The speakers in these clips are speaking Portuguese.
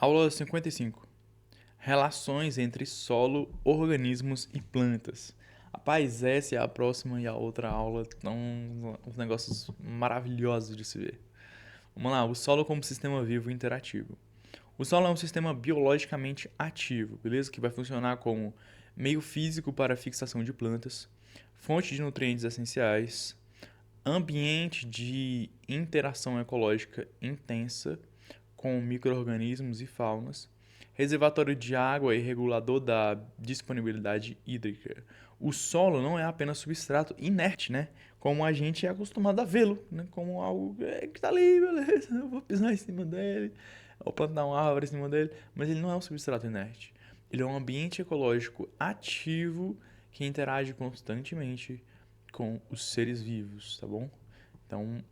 Aula 55. Relações entre solo, organismos e plantas. Rapaz, essa é a próxima e a outra aula são uns negócios maravilhosos de se ver. Vamos lá, o solo como sistema vivo interativo. O solo é um sistema biologicamente ativo, beleza? Que vai funcionar como meio físico para a fixação de plantas, fonte de nutrientes essenciais, ambiente de interação ecológica intensa com micro-organismos e faunas, reservatório de água e regulador da disponibilidade hídrica. O solo não é apenas substrato inerte, né? Como a gente é acostumado a vê-lo, né? Como algo que está ali, beleza, eu vou pisar em cima dele, vou plantar uma árvore em cima dele, mas ele não é um substrato inerte. Ele é um ambiente ecológico ativo que interage constantemente com os seres vivos, tá bom? Então,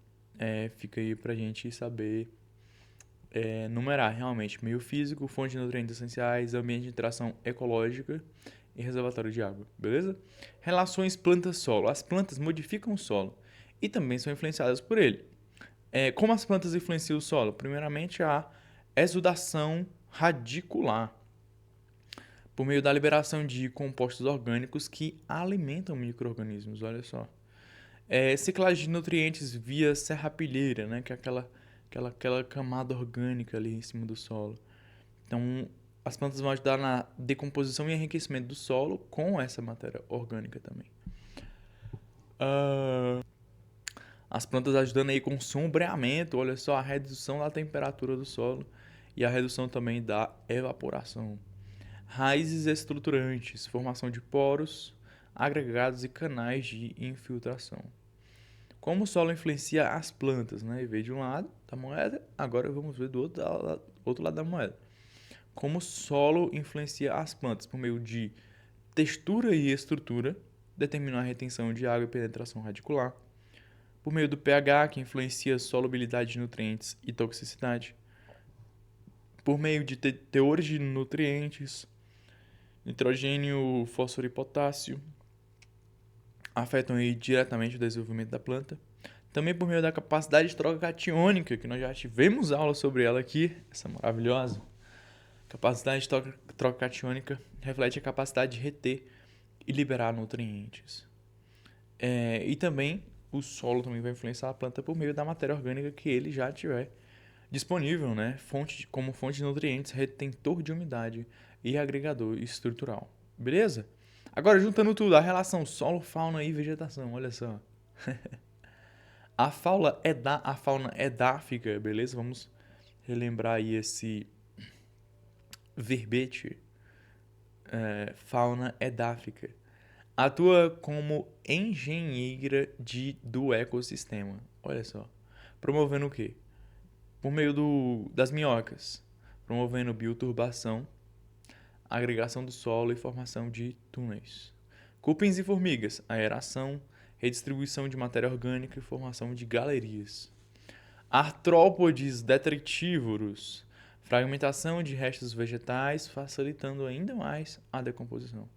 fica aí pra gente saber numerar realmente meio físico, fonte de nutrientes essenciais, ambiente de interação ecológica e reservatório de água, beleza? Relações planta-solo. As plantas modificam o solo e também são influenciadas por ele. Como as plantas influenciam o solo? Primeiramente, a exudação radicular, por meio da liberação de compostos orgânicos que alimentam micro-organismos, olha só. Ciclagem de nutrientes via serrapilheira, né? Que é aquela camada orgânica ali em cima do solo. Então, as plantas vão ajudar na decomposição e enriquecimento do solo com essa matéria orgânica também. As plantas ajudando aí com sombreamento, olha só, a redução da temperatura do solo e a redução também da evaporação. Raízes estruturantes, formação de poros, agregados e canais de infiltração. Como o solo influencia as plantas, né? E veio de um lado da moeda, agora vamos ver do outro lado da moeda. Como o solo influencia as plantas por meio de textura e estrutura, determinando a retenção de água e penetração radicular. Por meio do pH, que influencia a solubilidade de nutrientes e toxicidade. Por meio de teores de nutrientes, nitrogênio, fósforo e potássio, afetam aí diretamente o desenvolvimento da planta. Também por meio da capacidade de troca catiônica, que nós já tivemos aula sobre ela aqui, essa maravilhosa. Capacidade de troca catiônica reflete a capacidade de reter e liberar nutrientes. E também o solo também vai influenciar a planta por meio da matéria orgânica que ele já tiver disponível, né? Como fonte de nutrientes, retentor de umidade e agregador estrutural. Beleza? Agora, juntando tudo, a relação solo, fauna e vegetação, olha só. A fauna edáfica, beleza? Vamos relembrar aí esse verbete. Fauna edáfica. Atua como engenheira do ecossistema. Olha só. Promovendo o quê? Por meio das minhocas. Promovendo bioturbação, agregação do solo e formação de túneis. Cupins e formigas. Aeração, redistribuição de matéria orgânica e formação de galerias. Artrópodes detritívoros. Fragmentação de restos vegetais, facilitando ainda mais a decomposição.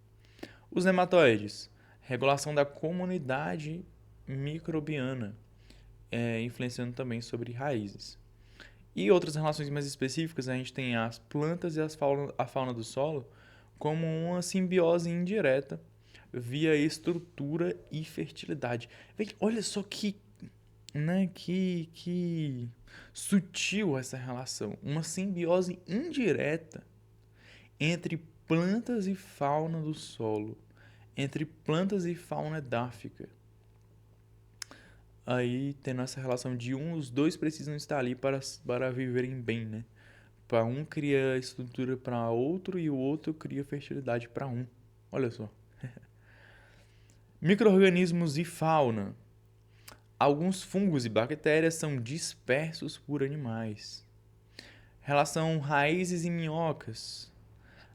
Os nematóides, regulação da comunidade microbiana, influenciando também sobre raízes. E outras relações mais específicas, a gente tem as plantas e a fauna do solo como uma simbiose indireta via estrutura e fertilidade. Olha só que sutil essa relação. Uma simbiose indireta entre plantas e fauna do solo, entre plantas e fauna edáfica. Aí tendo essa relação de os dois precisam estar ali para viverem bem, né? Para um cria estrutura para outro e o outro cria fertilidade para um. Olha só. Micro-organismos e fauna. Alguns fungos e bactérias são dispersos por animais. Relação raízes e minhocas.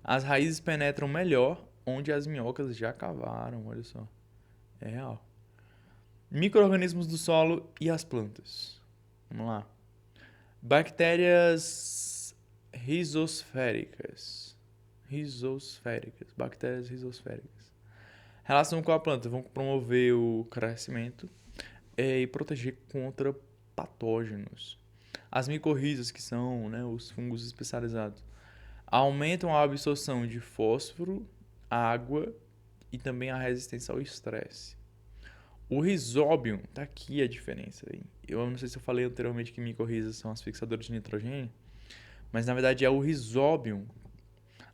As raízes penetram melhor onde as minhocas já cavaram, olha só. É real. Micro-organismos do solo e as plantas. Vamos lá. Bactérias rizosféricas. Bactérias rizosféricas. Relação com a planta. Vão promover o crescimento e proteger contra patógenos. As micorrizas, que são, né, os fungos especializados, aumentam a absorção de fósforo, água e também a resistência ao estresse. O Rhizobium, tá aqui a diferença. Hein? Eu não sei se eu falei anteriormente que micorrizas são as fixadoras de nitrogênio, mas na verdade é o Rhizobium,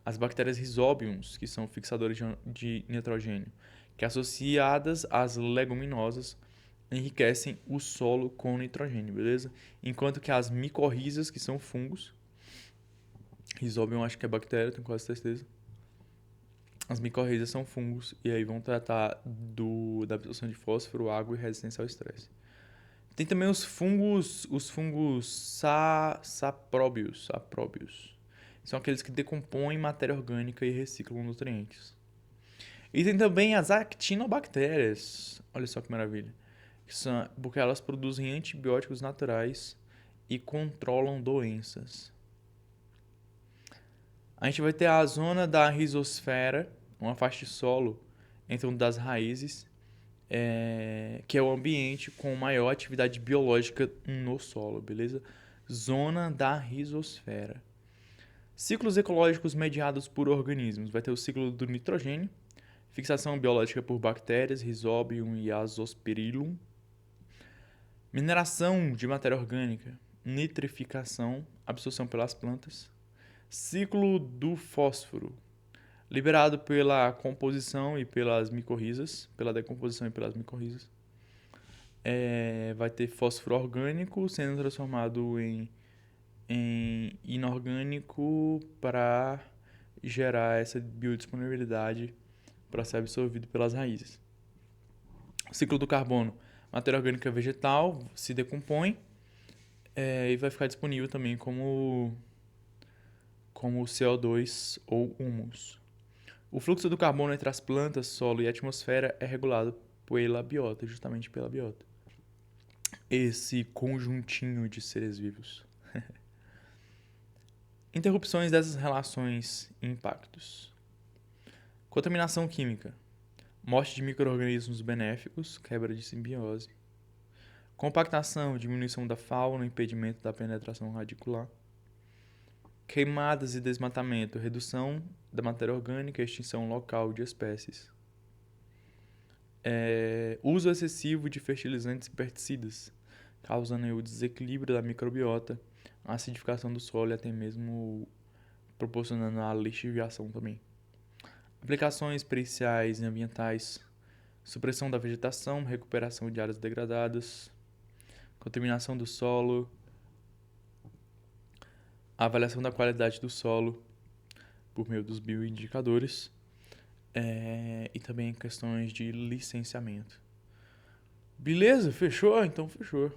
as bactérias Rhizobiums, que são fixadoras de nitrogênio, que associadas às leguminosas enriquecem o solo com nitrogênio, beleza? Enquanto que as micorrizas, que são fungos, Rhizobium acho que é bactéria, tenho quase certeza. As micorrizas são fungos e aí vão tratar da absorção de fósforo, água e resistência ao estresse. Tem também os fungos sapróbios. São aqueles que decompõem matéria orgânica e reciclam nutrientes. E tem também as actinobactérias. Olha só que maravilha. Porque elas produzem antibióticos naturais e controlam doenças. A gente vai ter a zona da rizosfera, uma faixa de solo entre uma das raízes, que é o ambiente com maior atividade biológica no solo, beleza? Zona da rizosfera. Ciclos ecológicos mediados por organismos. Vai ter o ciclo do nitrogênio, fixação biológica por bactérias, Rhizobium e Azospirillum. Mineração de matéria orgânica, nitrificação, absorção pelas plantas. Ciclo do fósforo, liberado pela composição e pelas micorrizas, pela decomposição e pelas micorrizas. Vai ter fósforo orgânico sendo transformado em inorgânico para gerar essa biodisponibilidade para ser absorvido pelas raízes. Ciclo do carbono, matéria orgânica vegetal se decompõe e vai ficar disponível também como CO2 ou humus. O fluxo do carbono entre as plantas, solo e atmosfera é regulado pela biota, justamente pela biota. Esse conjuntinho de seres vivos. Interrupções dessas relações e impactos. Contaminação química. Morte de micro-organismos benéficos, quebra de simbiose. Compactação, diminuição da fauna, impedimento da penetração radicular. Queimadas e desmatamento, redução da matéria orgânica e extinção local de espécies. Uso excessivo de fertilizantes e pesticidas, causando o desequilíbrio da microbiota, a acidificação do solo e até mesmo proporcionando a lixiviação também. Aplicações periciais e ambientais, supressão da vegetação, recuperação de áreas degradadas, contaminação do solo, avaliação da qualidade do solo por meio dos bioindicadores e também questões de licenciamento. Beleza? Fechou? Então fechou.